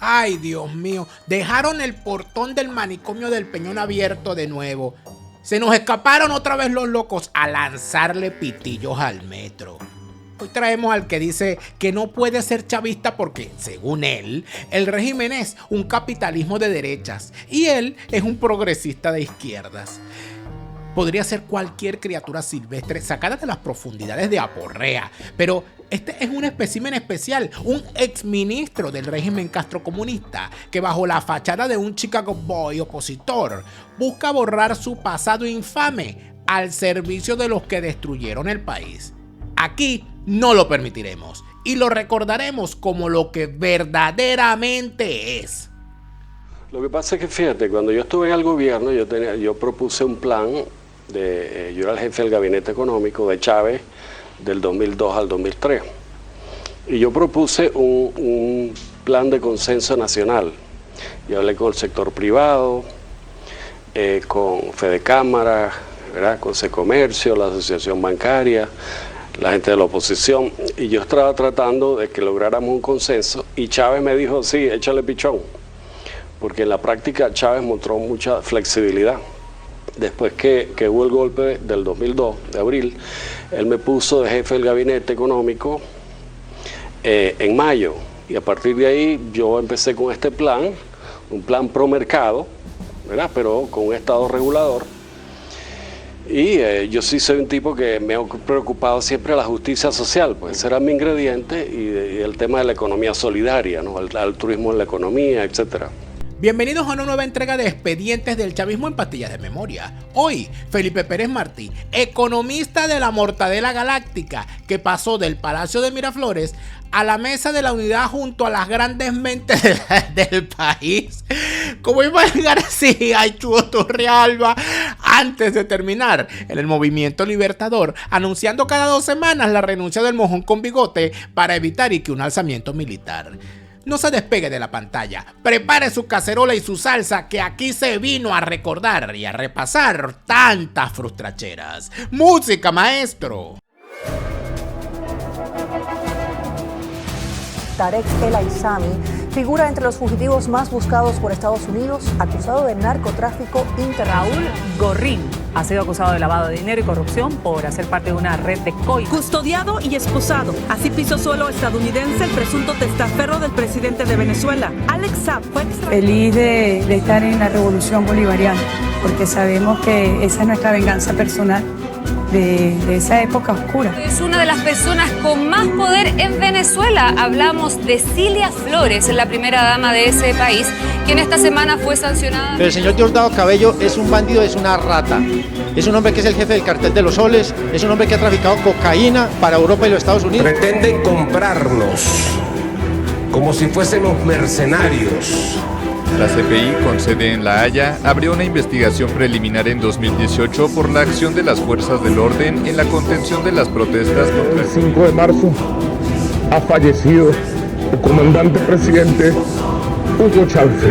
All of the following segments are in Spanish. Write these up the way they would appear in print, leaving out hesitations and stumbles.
Ay, Dios mío, dejaron el portón del manicomio del Peñón abierto de nuevo. Se nos escaparon otra vez los locos a lanzarle pitillos al metro. Hoy traemos al que dice que no puede ser chavista porque, según él, el régimen es un capitalismo de derechas y él es un progresista de izquierdas. Podría ser cualquier criatura silvestre sacada de las profundidades de Aporrea, pero este es un espécimen especial, un exministro del régimen castrocomunista que bajo la fachada de un Chicago Boy opositor busca borrar su pasado infame al servicio de los que destruyeron el país. Aquí no lo permitiremos y lo recordaremos como lo que verdaderamente es. Lo que pasa es que fíjate, cuando yo estuve en el gobierno yo propuse un plan. Yo era el jefe del gabinete económico de Chávez del 2002 al 2003 y yo propuse un plan de consenso nacional. Yo hablé con el sector privado, con Fedecámara, ¿verdad? Con Secomercio, la asociación bancaria, la gente de la oposición, y yo estaba tratando de que lográramos un consenso y Chávez me dijo, sí, échale pichón, porque en la práctica Chávez mostró mucha flexibilidad. Después que hubo el golpe del 2002, de abril, él me puso de jefe del gabinete económico en mayo. Y a partir de ahí yo empecé con este plan, un plan pro mercado, ¿verdad? Pero con un estado regulador. Y yo sí soy un tipo que me ha preocupado siempre la justicia social, pues ese era mi ingrediente, y el tema de la economía solidaria, ¿no? El altruismo en la economía, etcétera. Bienvenidos a una nueva entrega de Expedientes del Chavismo en Pastillas de Memoria. Hoy, Felipe Pérez Martí, economista de la Mortadela Galáctica, que pasó del Palacio de Miraflores a la mesa de la unidad junto a las grandes mentes del país, como Iván García y Chugo Turrialba, antes de terminar en el Movimiento Libertador, anunciando cada 2 semanas la renuncia del mojón con bigote para evitar un alzamiento militar. No se despegue de la pantalla, prepare su cacerola y su salsa, que aquí se vino a recordar y a repasar tantas frustracheras. ¡Música, maestro! Tarek El Aissami figura entre los fugitivos más buscados por Estados Unidos, acusado de narcotráfico internacional. Raúl Gorrín ha sido acusado de lavado de dinero y corrupción por hacer parte de una red de coimas. Custodiado y esposado. Así pisó suelo estadounidense el presunto testaferro del presidente de Venezuela. Alex Saab fue feliz de estar en la revolución bolivariana, porque sabemos que esa es nuestra venganza personal de esa época oscura. Es una de las personas con más poder en Venezuela. Hablamos de Cilia Flores, la primera dama de ese país, quien esta semana fue sancionada. Pero el señor Diosdado Cabello es un bandido, es una rata. Es un hombre que es el jefe del cartel de los soles, es un hombre que ha traficado cocaína para Europa y los Estados Unidos. Pretenden comprarnos como si fuésemos mercenarios. La CPI, con sede en La Haya, abrió una investigación preliminar en 2018 por la acción de las fuerzas del orden en la contención de las protestas contra el 5 de marzo ha fallecido el comandante presidente Hugo Chávez.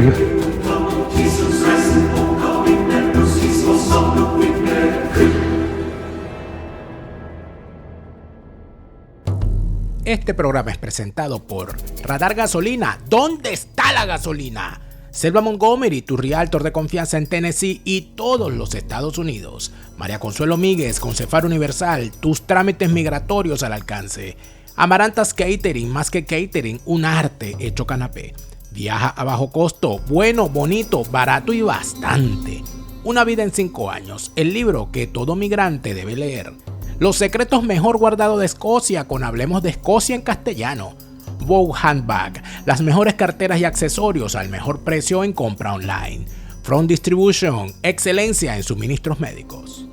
Este programa es presentado por Radar Gasolina. ¿Dónde está la gasolina? Selva Montgomery, tu realtor de confianza en Tennessee y todos los Estados Unidos. María Consuelo Míguez, con Cefar Universal, tus trámites migratorios al alcance. Amarantas Catering, más que catering, un arte hecho canapé. Viaja a bajo costo, bueno, bonito, barato y bastante. Una vida en 5 años, el libro que todo migrante debe leer. Los secretos mejor guardados de Escocia, con Hablemos de Escocia en castellano. Vogue Handbag, las mejores carteras y accesorios al mejor precio en compra online. Front Distribution, excelencia en suministros médicos.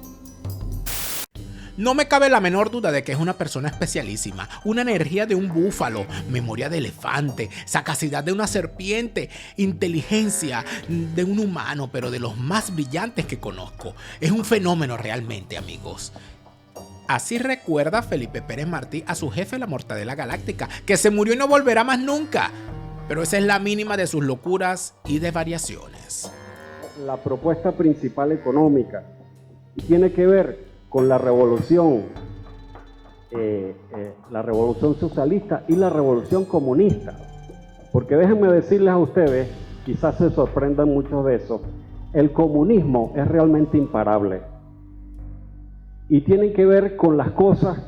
No me cabe la menor duda de que es una persona especialísima, una energía de un búfalo, memoria de elefante, sagacidad de una serpiente, inteligencia de un humano, pero de los más brillantes que conozco. Es un fenómeno realmente, amigos. Así recuerda Felipe Pérez Martí a su jefe, la Mortadela Galáctica, que se murió y no volverá más nunca. Pero esa es la mínima de sus locuras y de variaciones. La propuesta principal económica tiene que ver con la revolución socialista y la revolución comunista. Porque déjenme decirles a ustedes, quizás se sorprendan muchos de eso, el comunismo es realmente imparable. Y tienen que ver con las cosas,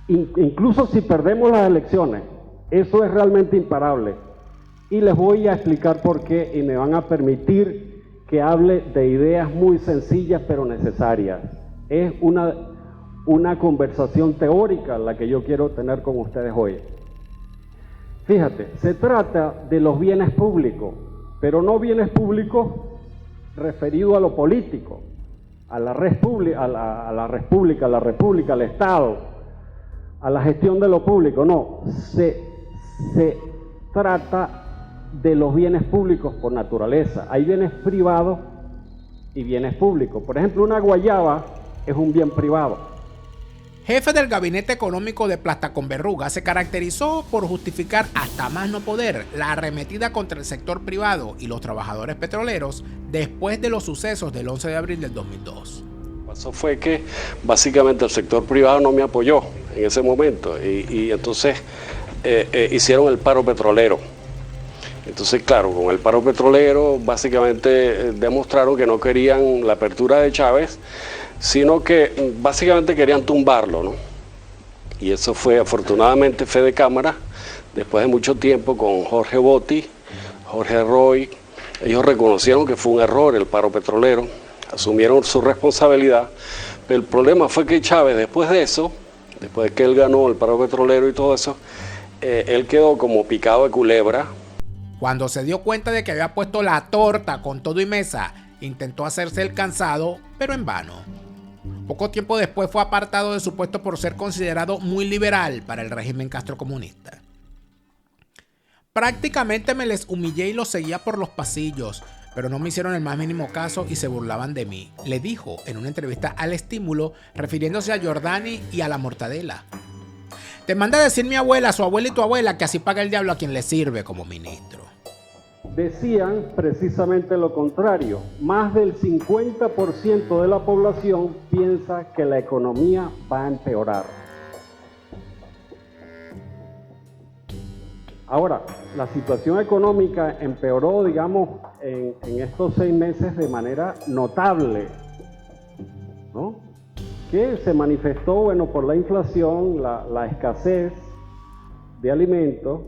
incluso si perdemos las elecciones, eso es realmente imparable. Y les voy a explicar por qué y me van a permitir que hable de ideas muy sencillas pero necesarias. Es una conversación teórica la que yo quiero tener con ustedes hoy. Fíjate, se trata de los bienes públicos, pero no bienes públicos referidos a lo político, a la república, al Estado, a la gestión de lo público. No, se trata de los bienes públicos por naturaleza. Hay bienes privados y bienes públicos. Por ejemplo, una guayaba es un bien privado. Jefe del Gabinete Económico de Plata con Verruga, se caracterizó por justificar hasta más no poder la arremetida contra el sector privado y los trabajadores petroleros después de los sucesos del 11 de abril del 2002. Lo que pasó fue que básicamente el sector privado no me apoyó en ese momento y entonces hicieron el paro petrolero. Entonces, claro, con el paro petrolero básicamente demostraron que no querían la apertura de Chávez, sino que básicamente querían tumbarlo, ¿no? Y eso fue, afortunadamente, fe de cámara, después de mucho tiempo con Jorge Botti, Jorge Roy. Ellos reconocieron que fue un error el paro petrolero, asumieron su responsabilidad, pero el problema fue que Chávez, después de eso, después de que él ganó el paro petrolero y todo eso, él quedó como picado de culebra. Cuando se dio cuenta de que había puesto la torta con todo y mesa, intentó hacerse el cansado, pero en vano. Poco tiempo después fue apartado de su puesto por ser considerado muy liberal para el régimen castrocomunista. Prácticamente me les humillé y los seguía por los pasillos, pero no me hicieron el más mínimo caso y se burlaban de mí, le dijo en una entrevista al Estímulo, refiriéndose a Giordani y a la mortadela. Te manda a decir mi abuela, su abuela y tu abuela que así paga el diablo a quien le sirve como ministro. Decían precisamente lo contrario. Más del 50% de la población piensa que la economía va a empeorar. Ahora, la situación económica empeoró, digamos, en estos 6 meses de manera notable, ¿no? Que se manifestó, bueno, por la inflación, la escasez de alimentos,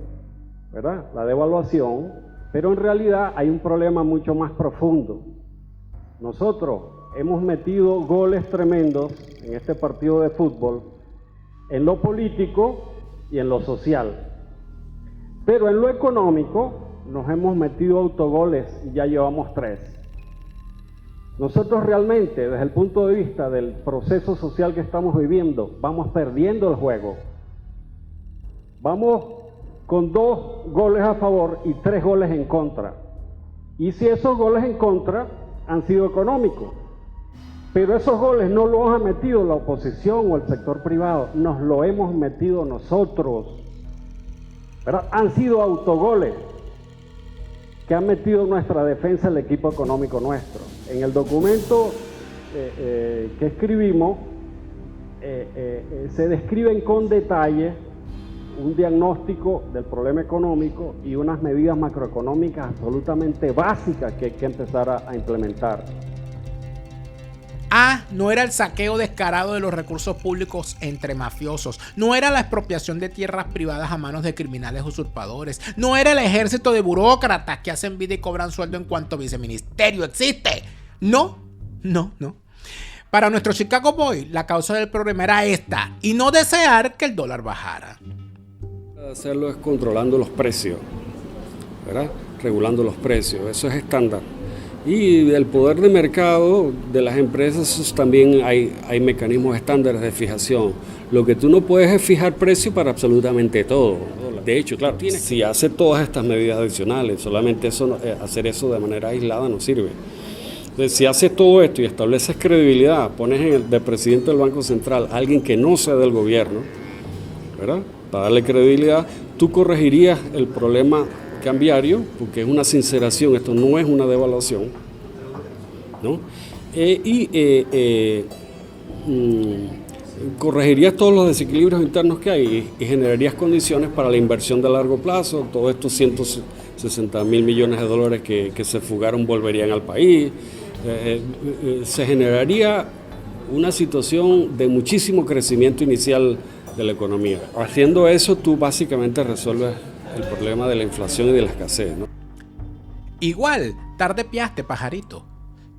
¿verdad? La devaluación. Pero en realidad hay un problema mucho más profundo. Nosotros hemos metido goles tremendos en este partido de fútbol, en lo político y en lo social. Pero en lo económico nos hemos metido autogoles y ya llevamos 3. Nosotros realmente, desde el punto de vista del proceso social que estamos viviendo, vamos perdiendo el juego. Vamos con 2 goles a favor y 3 goles en contra. Y si esos goles en contra han sido económicos, pero esos goles no los ha metido la oposición o el sector privado, nos lo hemos metido nosotros, ¿verdad? Han sido autogoles que han metido nuestra defensa el equipo económico nuestro. En el documento que escribimos se describen con detalle un diagnóstico del problema económico y unas medidas macroeconómicas absolutamente básicas que hay que empezar a implementar. No era el saqueo descarado de los recursos públicos entre mafiosos, no era la expropiación de tierras privadas a manos de criminales usurpadores, no era el ejército de burócratas que hacen vida y cobran sueldo en cuanto viceministerio existe. No. Para nuestro Chicago Boy, la causa del problema era esta, y no desear que el dólar bajara. Hacerlo es controlando los precios, ¿verdad? Regulando los precios, eso es estándar. Y el poder de mercado de las empresas también hay mecanismos estándares de fijación. Lo que tú no puedes es fijar precio para absolutamente todo. De hecho, claro, si hace todas estas medidas adicionales, solamente eso, hacer eso de manera aislada no sirve. Entonces, si haces todo esto y estableces credibilidad, pones de presidente del Banco Central a alguien que no sea del gobierno, ¿verdad? Para darle credibilidad, tú corregirías el problema cambiario, porque es una sinceración, esto no es una devaluación, corregirías todos los desequilibrios internos que hay y generarías condiciones para la inversión de largo plazo. Todos estos 160.000 millones de dólares que se fugaron volverían al país. Se generaría una situación de muchísimo crecimiento inicial de la economía. Haciendo eso, tú básicamente resuelves el problema de la inflación y de la escasez, ¿no? Igual, tarde piaste, pajarito.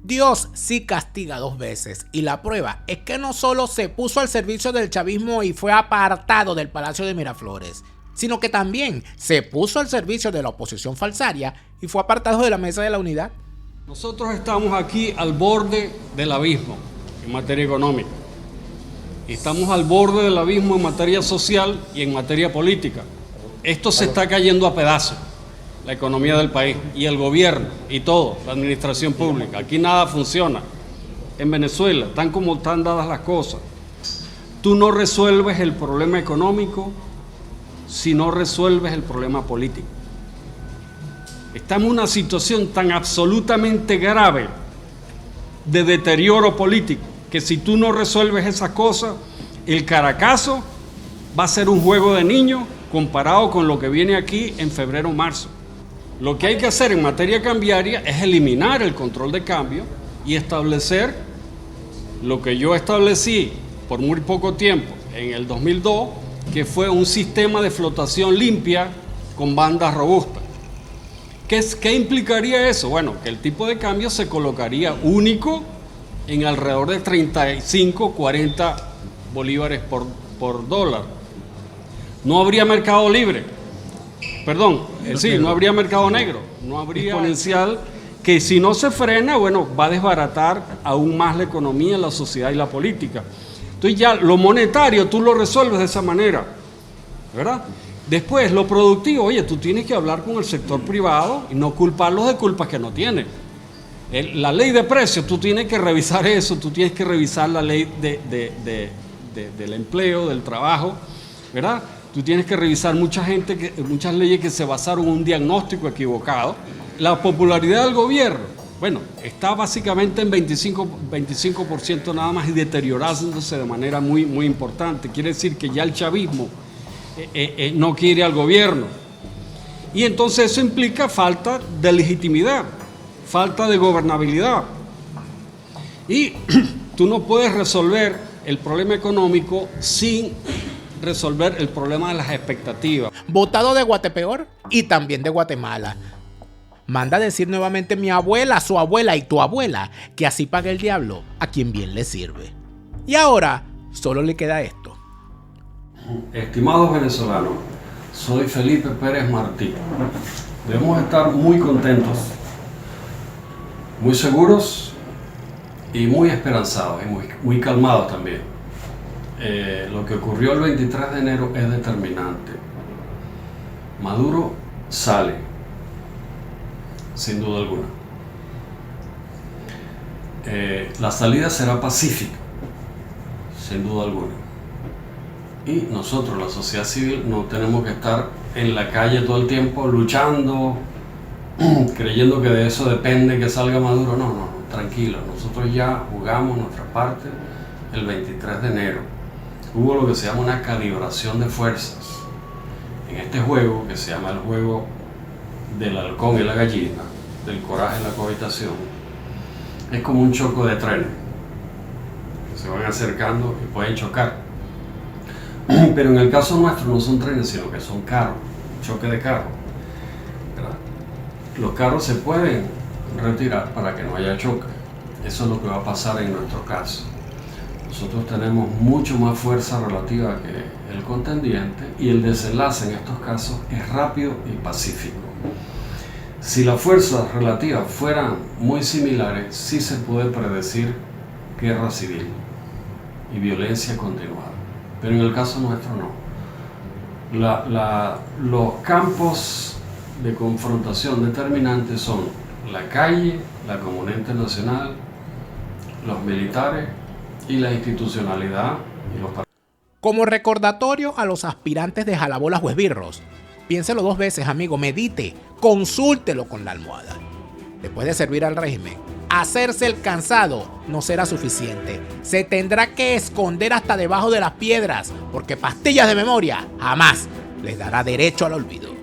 Dios sí castiga 2 veces, y la prueba es que no solo se puso al servicio del chavismo y fue apartado del Palacio de Miraflores, sino que también se puso al servicio de la oposición falsaria y fue apartado de la Mesa de la Unidad. Nosotros estamos aquí al borde del abismo en materia económica. Estamos al borde del abismo en materia social y en materia política. Esto se está cayendo a pedazos, la economía del país y el gobierno y todo, la administración pública. Aquí nada funciona. En Venezuela, tan como están dadas las cosas, tú no resuelves el problema económico si no resuelves el problema político. Estamos en una situación tan absolutamente grave de deterioro político que si tú no resuelves esas cosas, el Caracazo va a ser un juego de niños comparado con lo que viene aquí en febrero o marzo. Lo que hay que hacer en materia cambiaria es eliminar el control de cambio y establecer lo que yo establecí por muy poco tiempo en el 2002, que fue un sistema de flotación limpia con bandas robustas. ¿Qué implicaría eso? Bueno, que el tipo de cambio se colocaría único en alrededor de 35, 40 bolívares por dólar. No habría mercado libre. Perdón, no habría mercado negro, no habría exponencial que si no se frena, bueno, va a desbaratar aún más la economía, la sociedad y la política. Entonces ya lo monetario tú lo resuelves de esa manera, ¿verdad? Después, lo productivo, oye, tú tienes que hablar con el sector privado y no culparlos de culpas que no tienen. La ley de precios, tú tienes que revisar eso, tú tienes que revisar la ley del empleo, del trabajo, ¿verdad? Tú tienes que revisar muchas leyes que se basaron en un diagnóstico equivocado. La popularidad del gobierno, bueno, está básicamente en 25% nada más y deteriorándose de manera muy, muy importante. Quiere decir que ya el chavismo no quiere al gobierno. Y entonces eso implica falta de legitimidad, falta de gobernabilidad. Y tú no puedes resolver el problema económico sin resolver el problema de las expectativas. Votado de Guatepeor y también de Guatemala. Manda a decir nuevamente mi abuela, su abuela y tu abuela que así paga el diablo a quien bien le sirve. Y ahora solo le queda esto. Estimados venezolanos, soy Felipe Pérez Martí. Debemos estar muy contentos, muy seguros y muy esperanzados y muy calmados también. Lo que ocurrió el 23 de enero es determinante. Maduro sale, sin duda alguna. La salida será pacífica, sin duda alguna. Y nosotros, la sociedad civil, no tenemos que estar en la calle todo el tiempo luchando, creyendo que de eso depende que salga Maduro. No, tranquilo. Nosotros ya jugamos nuestra parte el 23 de enero. Hubo lo que se llama una calibración de fuerzas en este juego, que se llama el juego del halcón y la gallina, del coraje y la cohabitación. Es como un choque de trenes que se van acercando y pueden chocar. Pero en el caso nuestro no son trenes, sino que son carros, choque de carros, ¿verdad? Los carros se pueden retirar para que no haya choque. Eso es lo que va a pasar en nuestro caso. Nosotros tenemos mucho más fuerza relativa que el contendiente y el desenlace en estos casos es rápido y pacífico. Si las fuerzas relativas fueran muy similares, sí se puede predecir guerra civil y violencia continuada. Pero en el caso nuestro no. Los campos de confrontación determinantes son la calle, la comunidad internacional, los militares y la institucionalidad y los partidos. Como recordatorio a los aspirantes de jalabolas o esbirros, piénselo 2 veces, amigo, medite, consúltelo con la almohada. Después de servir al régimen, hacerse el cansado no será suficiente. Se tendrá que esconder hasta debajo de las piedras, porque pastillas de memoria jamás les dará derecho al olvido.